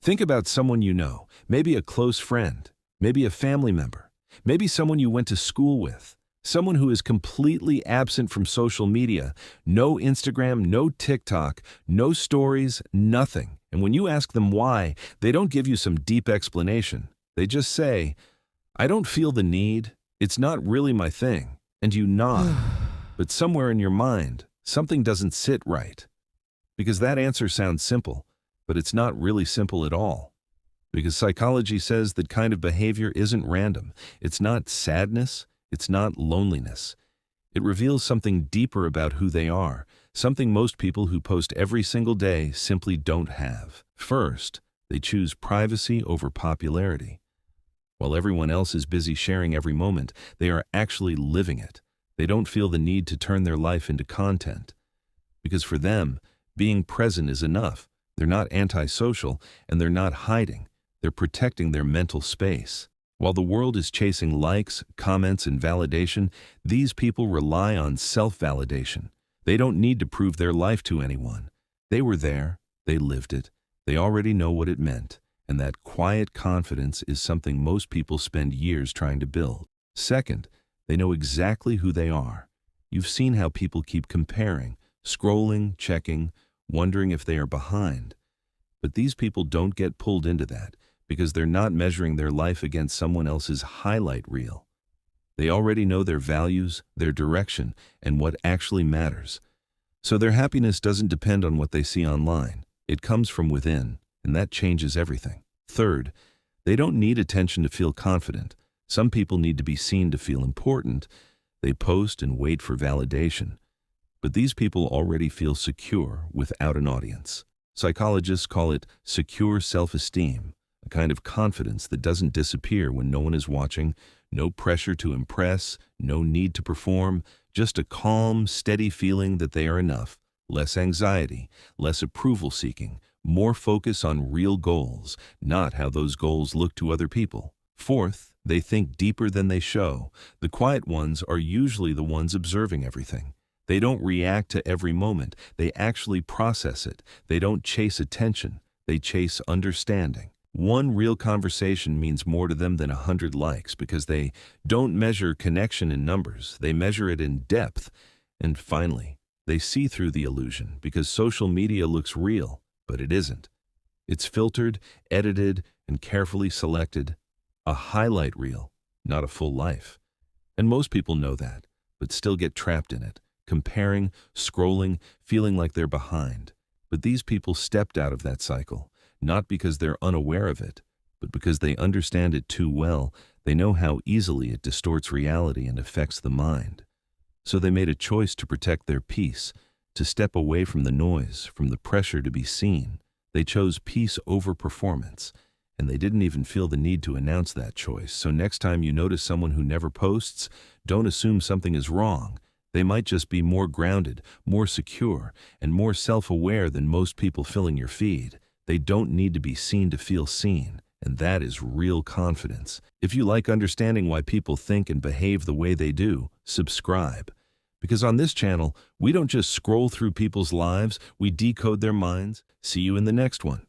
Think about someone you know, maybe a close friend, maybe a family member, maybe someone you went to school with, someone who is completely absent from social media, no Instagram, no TikTok, no stories, nothing. And when you ask them why, they don't give you some deep explanation. They just say, "I don't feel the need, it's not really my thing," and you nod. But somewhere in your mind, something doesn't sit right. Because that answer sounds simple, but it's not really simple at all. Because psychology says that kind of behavior isn't random. It's not sadness, it's not loneliness. It reveals something deeper about who they are, something most people who post every single day simply don't have. First, they choose privacy over popularity. While everyone else is busy sharing every moment, they are actually living it. They don't feel the need to turn their life into content. Because for them, being present is enough. They're not antisocial, and they're not hiding. They're protecting their mental space. While the world is chasing likes, comments, and validation, these people rely on self-validation. They don't need to prove their life to anyone. They were there, they lived it, they already know what it meant, and that quiet confidence is something most people spend years trying to build. Second, they know exactly who they are. You've seen how people keep comparing, scrolling, checking, wondering if they are behind. But these people don't get pulled into that because they're not measuring their life against someone else's highlight reel. They already know their values, their direction, and what actually matters. So their happiness doesn't depend on what they see online. It comes from within, and that changes everything. Third, they don't need attention to feel confident. Some people need to be seen to feel important. They post and wait for validation. But these people already feel secure without an audience. Psychologists call it secure self-esteem, a kind of confidence that doesn't disappear when no one is watching, no pressure to impress, no need to perform, just a calm, steady feeling that they are enough, less anxiety, less approval seeking, more focus on real goals, not how those goals look to other people. Fourth, they think deeper than they show. The quiet ones are usually the ones observing everything. They don't react to every moment. They actually process it. They don't chase attention. They chase understanding. One real conversation means more to them than 100 likes because they don't measure connection in numbers. They measure it in depth. And finally, they see through the illusion because social media looks real, but it isn't. It's filtered, edited, and carefully selected. A highlight reel, not a full life. And most people know that, but still get trapped in it. Comparing, scrolling, feeling like they're behind. But these people stepped out of that cycle, not because they're unaware of it, but because they understand it too well. They know how easily it distorts reality and affects the mind. So they made a choice to protect their peace, to step away from the noise, from the pressure to be seen. They chose peace over performance, and they didn't even feel the need to announce that choice. So next time you notice someone who never posts, don't assume something is wrong. They might just be more grounded, more secure, and more self-aware than most people filling your feed. They don't need to be seen to feel seen, and that is real confidence. If you like understanding why people think and behave the way they do, subscribe. Because on this channel, we don't just scroll through people's lives, we decode their minds. See you in the next one.